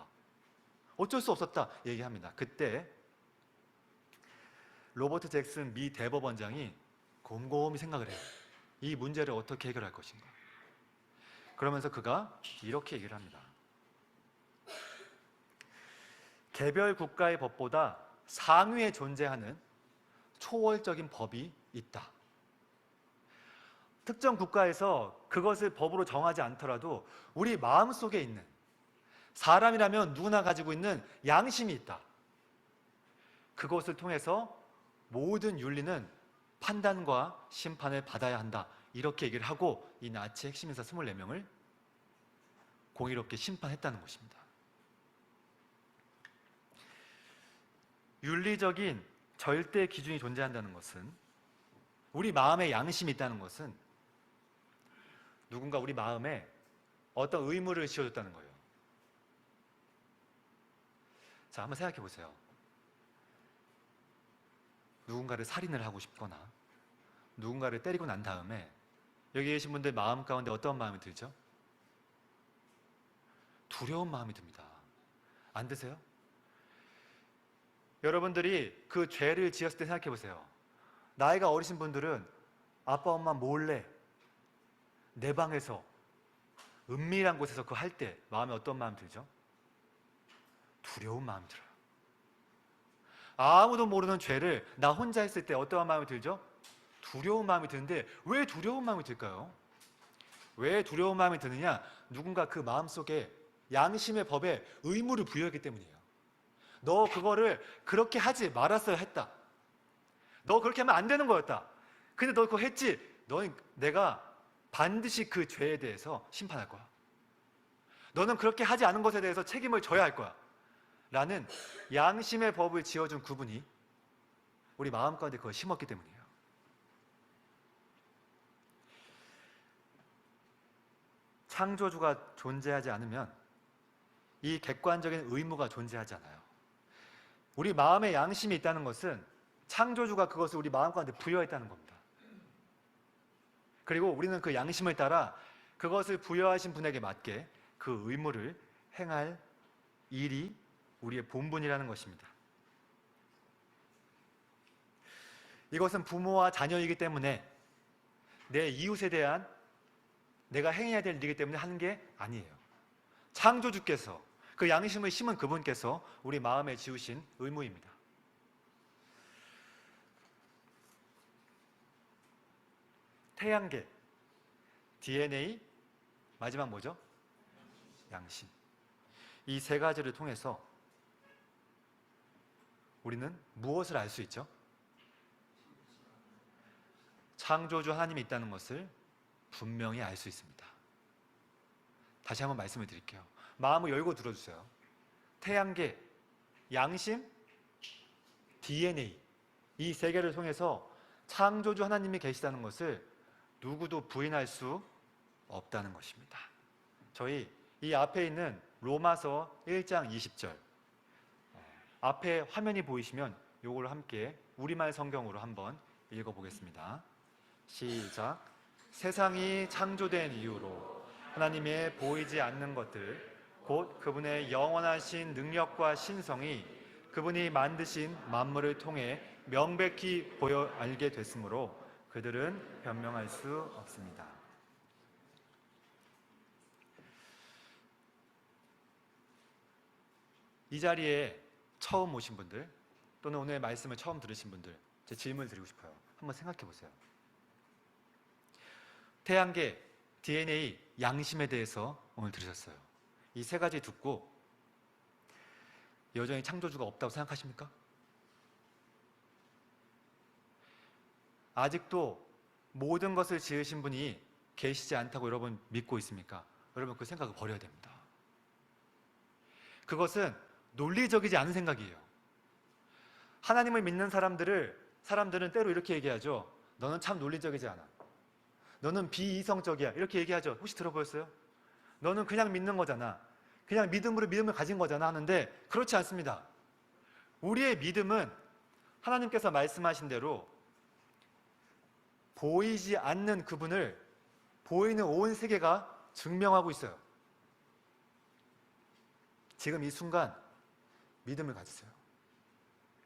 어쩔 수 없었다 얘기합니다. 그때 로버트 잭슨 미 대법원장이 곰곰이 생각을 해요. 이 문제를 어떻게 해결할 것인가. 그러면서 그가 이렇게 얘기를 합니다. 개별 국가의 법보다 상위에 존재하는 초월적인 법이 있다. 특정 국가에서 그것을 법으로 정하지 않더라도 우리 마음속에 있는, 사람이라면 누구나 가지고 있는 양심이 있다. 그것을 통해서 모든 윤리는 판단과 심판을 받아야 한다. 이렇게 얘기를 하고 이 나치 핵심인사 24명을 공의롭게 심판했다는 것입니다. 윤리적인 절대 기준이 존재한다는 것은, 우리 마음에 양심이 있다는 것은 누군가 우리 마음에 어떤 의무를 지어줬다는 거예요. 자, 한번 생각해 보세요. 누군가를 살인을 하고 싶거나 누군가를 때리고 난 다음에 여기 계신 분들 마음 가운데 어떤 마음이 들죠? 두려운 마음이 듭니다. 안 드세요? 여러분들이 그 죄를 지었을 때 생각해 보세요. 나이가 어리신 분들은 아빠 엄마 몰래 내 방에서 은밀한 곳에서 그거 할 때 마음에 어떤 마음 들죠? 두려운 마음이 들어요. 아무도 모르는 죄를 나 혼자 했을 때 어떠한 마음이 들죠? 두려운 마음이 드는데 왜 두려운 마음이 들까요? 왜 두려운 마음이 드느냐? 누군가 그 마음속에 양심의 법에 의무를 부여했기 때문이에요. 너 그거를 그렇게 하지 말았어야 했다. 너 그렇게 하면 안 되는 거였다. 근데 너 그거 했지? 너는 내가 반드시 그 죄에 대해서 심판할 거야. 너는 그렇게 하지 않은 것에 대해서 책임을 져야 할 거야. 라는 양심의 법을 지어준 그분이 우리 마음 가운데 그걸 심었기 때문이에요. 창조주가 존재하지 않으면 이 객관적인 의무가 존재하지 않아요. 우리 마음에 양심이 있다는 것은 창조주가 그것을 우리 마음 가운데 부여했다는 겁니다. 그리고 우리는 그 양심을 따라 그것을 부여하신 분에게 맞게 그 의무를 행할 일이 우리의 본분이라는 것입니다. 이것은 부모와 자녀이기 때문에 내 이웃에 대한 내가 행해야 될 일이기 때문에 하는 게 아니에요. 창조주께서 그 양심을 심은 그분께서 우리 마음에 지우신 의무입니다. 태양계, DNA, 마지막 뭐죠? 양심. 이 세 가지를 통해서 우리는 무엇을 알 수 있죠? 창조주 하나님이 있다는 것을 분명히 알 수 있습니다. 다시 한번 말씀을 드릴게요. 마음을 열고 들어주세요. 태양계, 양심, DNA, 이 세 개를 통해서 창조주 하나님이 계시다는 것을 누구도 부인할 수 없다는 것입니다. 저희 이 앞에 있는 로마서 1장 20절 앞에 화면이 보이시면 이걸 함께 우리말 성경으로 한번 읽어보겠습니다. 시작. 세상이 창조된 이후로 하나님의 보이지 않는 것들 곧 그분의 영원하신 능력과 신성이 그분이 만드신 만물을 통해 명백히 보여 알게 됐으므로 그들은 변명할 수 없습니다. 이 자리에 처음 오신 분들 또는 오늘 말씀을 처음 들으신 분들 제 질문을 드리고 싶어요. 한번 생각해 보세요. 태양계, DNA, 양심에 대해서 오늘 들으셨어요. 이 세 가지 듣고 여전히 창조주가 없다고 생각하십니까? 아직도 모든 것을 지으신 분이 계시지 않다고 여러분 믿고 있습니까? 여러분 그 생각을 버려야 됩니다. 그것은 논리적이지 않은 생각이에요. 하나님을 믿는 사람들은 때로 이렇게 얘기하죠. 너는 참 논리적이지 않아. 너는 비이성적이야. 이렇게 얘기하죠. 혹시 들어보셨어요? 너는 그냥 믿는 거잖아. 그냥 믿음을 가진 거잖아 하는데 그렇지 않습니다. 우리의 믿음은 하나님께서 말씀하신 대로 보이지 않는 그분을 보이는 온 세계가 증명하고 있어요. 지금 이 순간 믿음을 가지세요.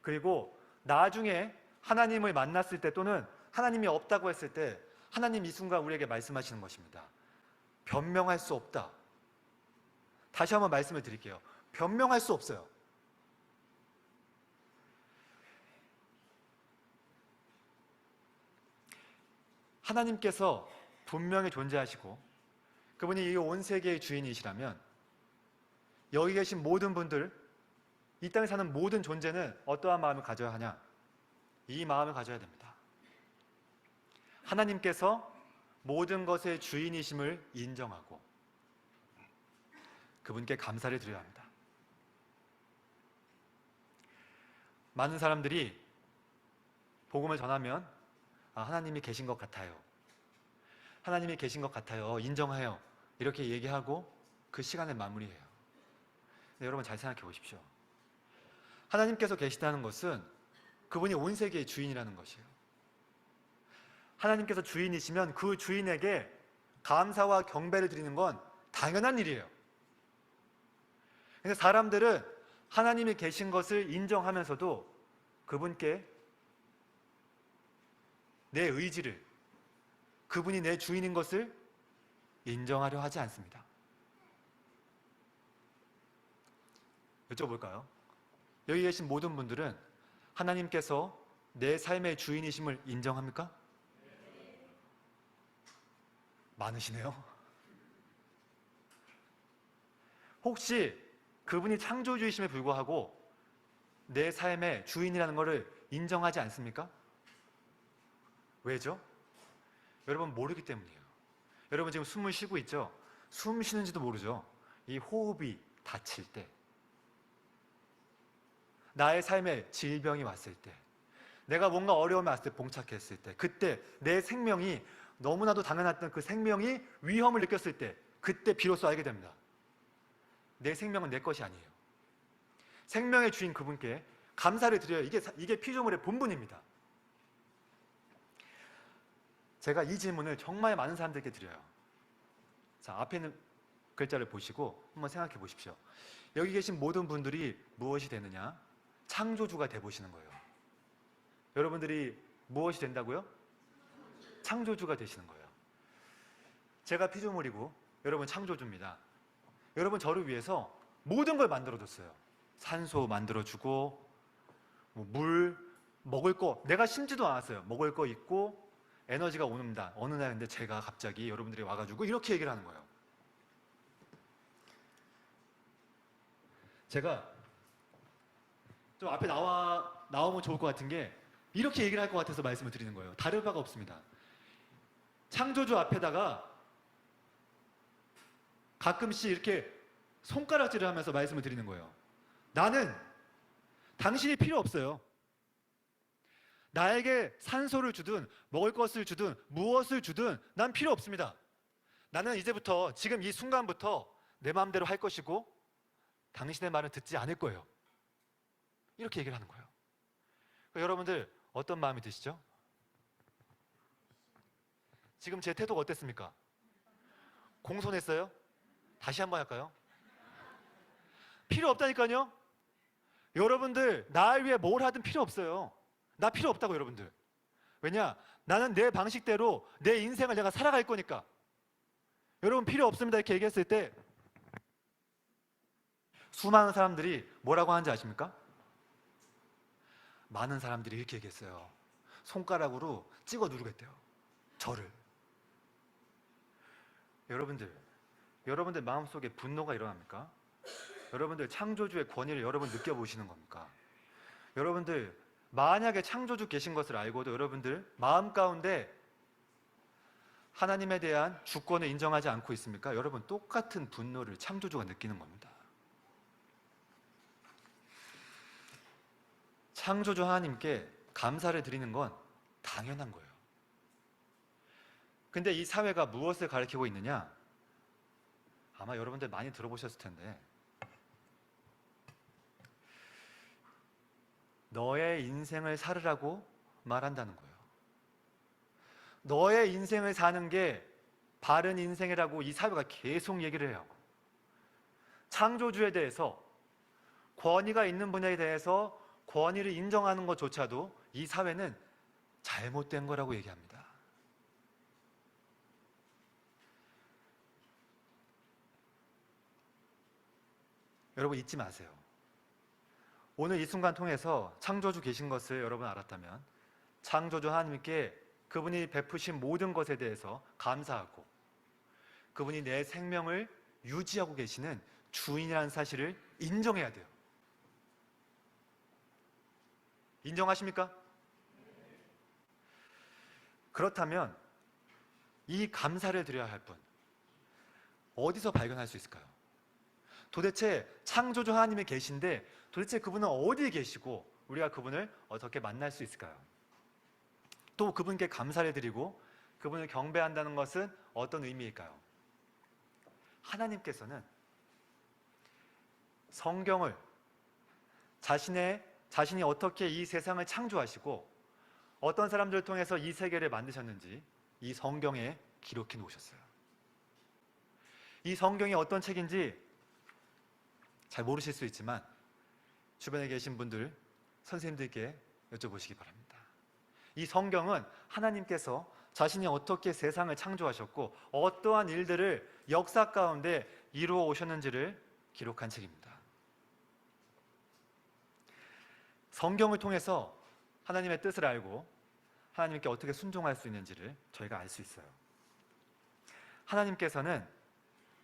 그리고 나중에 하나님을 만났을 때 또는 하나님이 없다고 했을 때 하나님 이 순간 우리에게 말씀하시는 것입니다. 변명할 수 없다. 다시 한번 말씀을 드릴게요. 변명할 수 없어요. 하나님께서 분명히 존재하시고 그분이 이 온 세계의 주인이시라면 여기 계신 모든 분들, 이 땅에 사는 모든 존재는 어떠한 마음을 가져야 하냐? 이 마음을 가져야 됩니다. 하나님께서 모든 것의 주인이심을 인정하고 그분께 감사를 드려야 합니다. 많은 사람들이 복음을 전하면 하나님이 계신 것 같아요. 하나님이 계신 것 같아요. 인정해요. 이렇게 얘기하고 그 시간을 마무리해요. 여러분 잘 생각해 보십시오. 하나님께서 계시다는 것은 그분이 온 세계의 주인이라는 것이에요. 하나님께서 주인이시면 그 주인에게 감사와 경배를 드리는 건 당연한 일이에요. 근데 사람들은 하나님이 계신 것을 인정하면서도 그분께 내 의지를, 그분이 내 주인인 것을 인정하려 하지 않습니다. 여쭤볼까요? 여기 계신 모든 분들은 하나님께서 내 삶의 주인이심을 인정합니까? 많으시네요. 혹시 그분이 창조주이심에 불구하고 내 삶의 주인이라는 것을 인정하지 않습니까? 왜죠? 여러분 모르기 때문이에요. 여러분 지금 숨을 쉬고 있죠? 숨 쉬는지도 모르죠? 이 호흡이 닫힐 때, 나의 삶에 질병이 왔을 때, 내가 뭔가 어려움이 왔을 때, 봉착했을 때, 그때 내 생명이 너무나도 당연했던 그 생명이 위험을 느꼈을 때, 그때 비로소 알게 됩니다. 내 생명은 내 것이 아니에요. 생명의 주인 그분께 감사를 드려요. 이게 피조물의 본분입니다. 제가 이 질문을 정말 많은 사람들에게 드려요. 자, 앞에 있는 글자를 보시고 한번 생각해 보십시오. 여기 계신 모든 분들이 무엇이 되느냐? 창조주가 돼 보시는 거예요. 여러분들이 무엇이 된다고요? 창조주가 되시는 거예요. 제가 피조물이고 여러분 창조주입니다. 여러분 저를 위해서 모든 걸 만들어줬어요. 산소 만들어주고 물, 먹을 거 내가 심지도 않았어요. 먹을 거 있고 에너지가 옵니다. 어느 날 근데 제가 갑자기 여러분들이 와가지고 이렇게 얘기를 하는 거예요. 제가 좀 앞에 나오면 좋을 것 같은 게 이렇게 얘기를 할 것 같아서 말씀을 드리는 거예요. 다를 바가 없습니다. 창조주 앞에다가 가끔씩 이렇게 손가락질을 하면서 말씀을 드리는 거예요. 나는 당신이 필요 없어요. 나에게 산소를 주든 먹을 것을 주든 무엇을 주든 난 필요 없습니다. 나는 이제부터 지금 이 순간부터 내 마음대로 할 것이고 당신의 말은 듣지 않을 거예요. 이렇게 얘기를 하는 거예요. 그러니까 여러분들 어떤 마음이 드시죠? 지금 제 태도가 어땠습니까? 공손했어요? 다시 한번 할까요? 필요 없다니까요? 여러분들 날 위해 뭘 하든 필요 없어요. 나 필요 없다고 여러분들. 왜냐? 나는 내 방식대로 내 인생을 내가 살아갈 거니까. 여러분 필요 없습니다 이렇게 얘기했을 때 수많은 사람들이 뭐라고 하는지 아십니까? 많은 사람들이 이렇게 얘기했어요. 손가락으로 찍어 누르겠대요. 저를. 여러분들 마음속에 분노가 일어납니까? 여러분들 창조주의 권위를 여러분 느껴보시는 겁니까? 여러분들 만약에 창조주 계신 것을 알고도 여러분들 마음 가운데 하나님에 대한 주권을 인정하지 않고 있습니까? 여러분 똑같은 분노를 창조주가 느끼는 겁니다. 창조주 하나님께 감사를 드리는 건 당연한 거예요. 근데 이 사회가 무엇을 가리키고 있느냐? 아마 여러분들 많이 들어보셨을 텐데 너의 인생을 살으라고 말한다는 거예요. 너의 인생을 사는 게 바른 인생이라고 이 사회가 계속 얘기를 해요. 창조주에 대해서 권위가 있는 분야에 대해서 권위를 인정하는 것조차도 이 사회는 잘못된 거라고 얘기합니다. 여러분 잊지 마세요. 오늘 이 순간 통해서 창조주 계신 것을 여러분 알았다면 창조주 하나님께 그분이 베푸신 모든 것에 대해서 감사하고 그분이 내 생명을 유지하고 계시는 주인이라는 사실을 인정해야 돼요. 인정하십니까? 그렇다면 이 감사를 드려야 할 분 어디서 발견할 수 있을까요? 도대체 창조주 하나님이 계신데 도대체 그분은 어디에 계시고 우리가 그분을 어떻게 만날 수 있을까요? 또 그분께 감사를 드리고 그분을 경배한다는 것은 어떤 의미일까요? 하나님께서는 성경을 자신이 어떻게 이 세상을 창조하시고 어떤 사람들을 통해서 이 세계를 만드셨는지 이 성경에 기록해 놓으셨어요. 이 성경이 어떤 책인지 잘 모르실 수 있지만 주변에 계신 분들, 선생님들께 여쭤보시기 바랍니다. 이 성경은 하나님께서 자신이 어떻게 세상을 창조하셨고 어떠한 일들을 역사 가운데 이루어 오셨는지를 기록한 책입니다. 성경을 통해서 하나님의 뜻을 알고 하나님께 어떻게 순종할 수 있는지를 저희가 알 수 있어요. 하나님께서는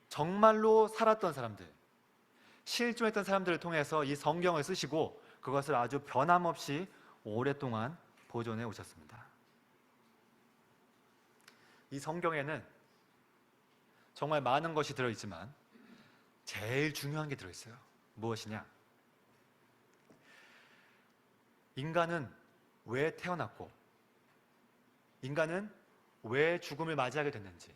정말로 살았던 사람들, 실존했던 사람들을 통해서 이 성경을 쓰시고 그것을 아주 변함없이 오랫동안 보존해 오셨습니다. 이 성경에는 정말 많은 것이 들어있지만 제일 중요한 게 들어있어요. 무엇이냐? 인간은 왜 태어났고 인간은 왜 죽음을 맞이하게 됐는지,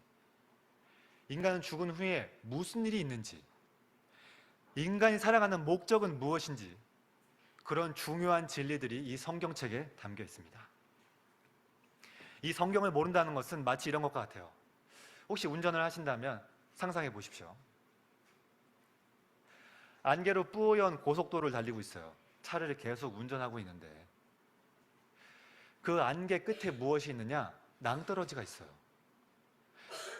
인간은 죽은 후에 무슨 일이 있는지, 인간이 살아가는 목적은 무엇인지, 그런 중요한 진리들이 이 성경책에 담겨 있습니다. 이 성경을 모른다는 것은 마치 이런 것과 같아요. 혹시 운전을 하신다면 상상해 보십시오. 안개로 뿌연 고속도로를 달리고 있어요. 차를 계속 운전하고 있는데 그 안개 끝에 무엇이 있느냐? 낭떠러지가 있어요.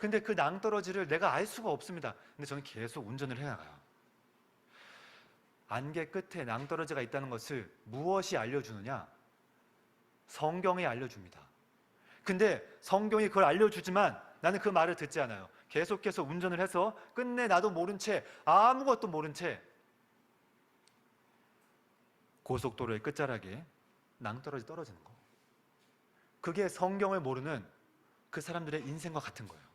근데 그 낭떠러지를 내가 알 수가 없습니다. 근데 저는 계속 운전을 해나가요. 안개 끝에 낭떠러지가 있다는 것을 무엇이 알려주느냐? 성경이 알려줍니다. 근데 성경이 그걸 알려주지만 나는 그 말을 듣지 않아요. 계속해서 운전을 해서 끝내 나도 모른 채, 아무것도 모른 채 고속도로의 끝자락에 낭떠러지 떨어지는 거. 그게 성경을 모르는 그 사람들의 인생과 같은 거예요.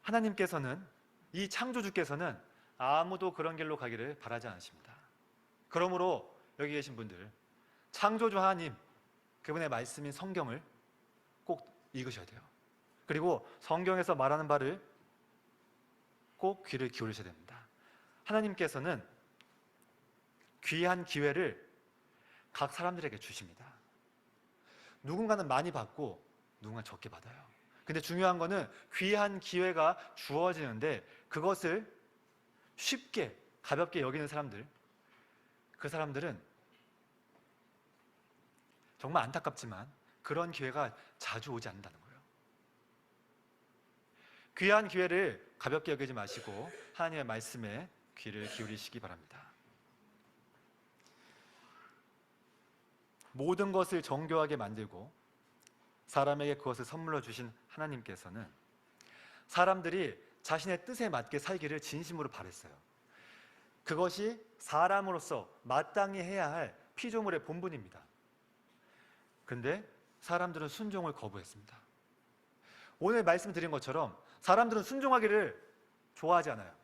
하나님께서는, 이 창조주께서는 아무도 그런 길로 가기를 바라지 않으십니다. 그러므로 여기 계신 분들, 창조주 하나님, 그분의 말씀인 성경을 꼭 읽으셔야 돼요. 그리고 성경에서 말하는 바를 꼭 귀를 기울이셔야 됩니다. 하나님께서는 귀한 기회를 각 사람들에게 주십니다. 누군가는 많이 받고 누군가는 적게 받아요. 근데 중요한 거는 귀한 기회가 주어지는데 그것을 쉽게 가볍게 여기는 사람들, 그 사람들은 정말 안타깝지만 그런 기회가 자주 오지 않는다는 거예요. 귀한 기회를 가볍게 여기지 마시고 하나님의 말씀에 귀를 기울이시기 바랍니다. 모든 것을 정교하게 만들고 사람에게 그것을 선물로 주신 하나님께서는 사람들이 자신의 뜻에 맞게 살기를 진심으로 바랬어요. 그것이 사람으로서 마땅히 해야 할 피조물의 본분입니다. 근데 사람들은 순종을 거부했습니다. 오늘 말씀드린 것처럼 사람들은 순종하기를 좋아하지 않아요.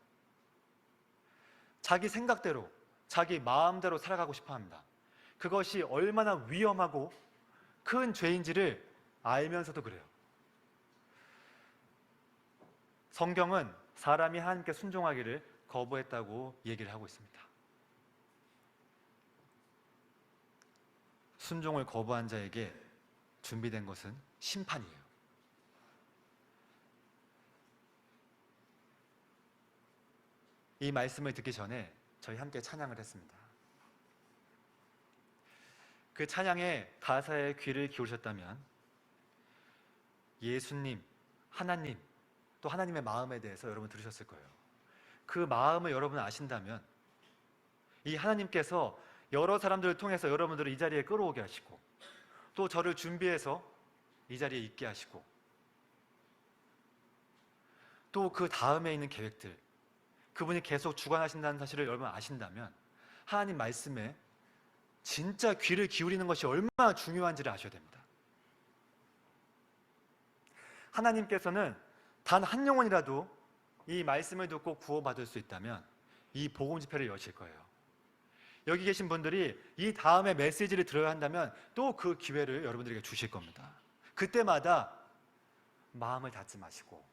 자기 생각대로, 자기 마음대로 살아가고 싶어 합니다. 그것이 얼마나 위험하고 큰 죄인지를 알면서도 그래요. 성경은 사람이 하나님께 순종하기를 거부했다고 얘기를 하고 있습니다. 순종을 거부한 자에게 준비된 것은 심판이에요. 이 말씀을 듣기 전에 저희 함께 찬양을 했습니다. 그 찬양의 가사에 귀를 기울이셨다면 예수님, 하나님, 또 하나님의 마음에 대해서 여러분 들으셨을 거예요. 그 마음을 여러분 아신다면 이 하나님께서 여러 사람들을 통해서 여러분들을 이 자리에 끌어오게 하시고 또 저를 준비해서 이 자리에 있게 하시고 또 그 다음에 있는 계획들, 그분이 계속 주관하신다는 사실을 여러분 아신다면 하나님 말씀에 진짜 귀를 기울이는 것이 얼마나 중요한지를 아셔야 됩니다. 하나님께서는 단 한 영혼이라도 이 말씀을 듣고 구원받을 수 있다면 이 복음 집회를 여실 거예요. 여기 계신 분들이 이 다음에 메시지를 들어야 한다면 또 그 기회를 여러분들에게 주실 겁니다. 그때마다 마음을 닫지 마시고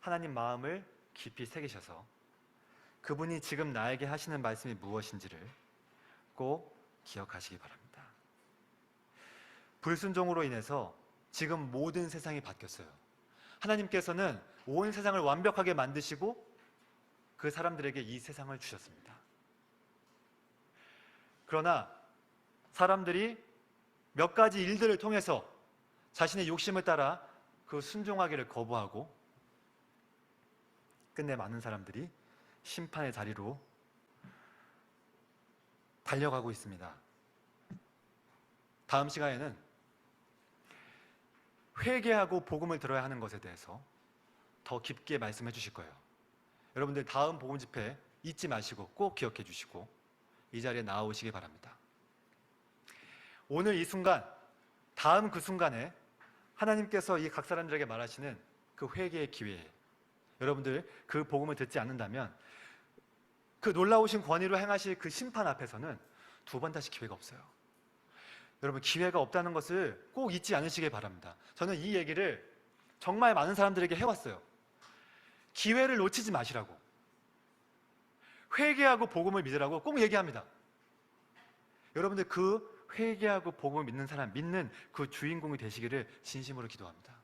하나님 마음을 깊이 새기셔서 그분이 지금 나에게 하시는 말씀이 무엇인지를 꼭 기억하시기 바랍니다. 불순종으로 인해서 지금 모든 세상이 바뀌었어요. 하나님께서는 온 세상을 완벽하게 만드시고 그 사람들에게 이 세상을 주셨습니다. 그러나 사람들이 몇 가지 일들을 통해서 자신의 욕심을 따라 그 순종하기를 거부하고 끝내 많은 사람들이 심판의 자리로 달려가고 있습니다. 다음 시간에는 회개하고 복음을 들어야 하는 것에 대해서 더 깊게 말씀해 주실 거예요. 여러분들 다음 복음 집회 잊지 마시고 꼭 기억해 주시고 이 자리에 나오시기 바랍니다. 오늘 이 순간, 다음 그 순간에 하나님께서 이 각 사람들에게 말하시는 그 회개의 기회에 여러분들 그 복음을 듣지 않는다면 그 놀라우신 권위로 행하실 그 심판 앞에서는 두 번 다시 기회가 없어요. 여러분 기회가 없다는 것을 꼭 잊지 않으시길 바랍니다. 저는 이 얘기를 정말 많은 사람들에게 해왔어요. 기회를 놓치지 마시라고, 회개하고 복음을 믿으라고 꼭 얘기합니다. 여러분들 그 회개하고 복음을 믿는 사람, 믿는 그 주인공이 되시기를 진심으로 기도합니다.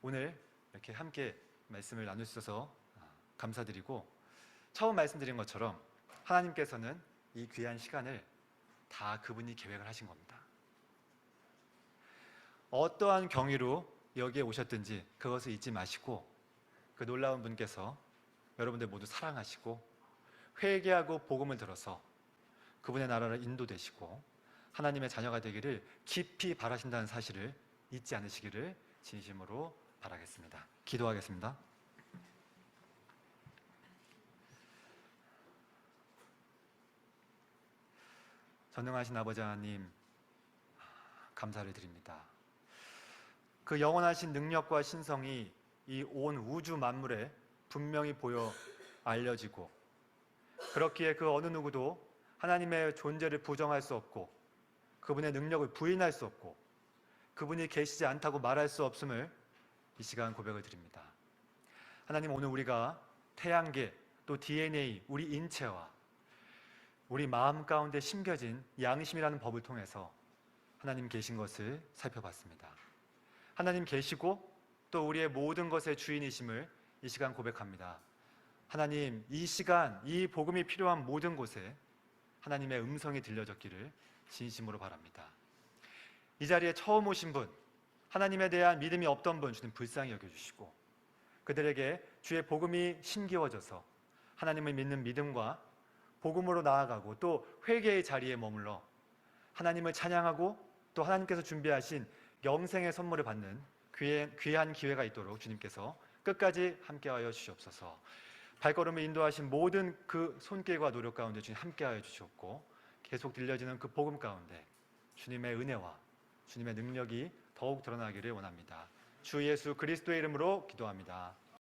오늘 이렇게 함께 말씀을 나눌 수 있어서 감사드리고, 처음 말씀드린 것처럼 하나님께서는 이 귀한 시간을 다 그분이 계획을 하신 겁니다. 어떠한 경위로 여기에 오셨든지 그것을 잊지 마시고, 그 놀라운 분께서 여러분들 모두 사랑하시고 회개하고 복음을 들어서 그분의 나라를 인도되시고 하나님의 자녀가 되기를 깊이 바라신다는 사실을 잊지 않으시기를 진심으로 바라겠습니다. 기도하겠습니다. 전능하신 아버지 하나님, 감사를 드립니다. 그 영원하신 능력과 신성이 이 온 우주 만물에 분명히 보여 알려지고, 그렇기에 그 어느 누구도 하나님의 존재를 부정할 수 없고 그분의 능력을 부인할 수 없고 그분이 계시지 않다고 말할 수 없음을 이 시간 고백을 드립니다. 하나님, 오늘 우리가 태양계 또 DNA, 우리 인체와 우리 마음 가운데 심겨진 양심이라는 법을 통해서 하나님 계신 것을 살펴봤습니다. 하나님 계시고 또 우리의 모든 것의 주인이심을 이 시간 고백합니다. 하나님, 이 시간, 이 복음이 필요한 모든 곳에 하나님의 음성이 들려졌기를 진심으로 바랍니다. 이 자리에 처음 오신 분, 하나님에 대한 믿음이 없던 분 주님 불쌍히 여겨주시고, 그들에게 주의 복음이 심기워져서 하나님을 믿는 믿음과 복음으로 나아가고 또 회개의 자리에 머물러 하나님을 찬양하고 또 하나님께서 준비하신 영생의 선물을 받는 귀한 기회가 있도록 주님께서 끝까지 함께하여 주시옵소서. 발걸음을 인도하신 모든 그 손길과 노력 가운데 주님 함께하여 주시옵고, 계속 들려지는 그 복음 가운데 주님의 은혜와 주님의 능력이 더욱 드러나기를 원합니다. 주 예수 그리스도의 이름으로 기도합니다.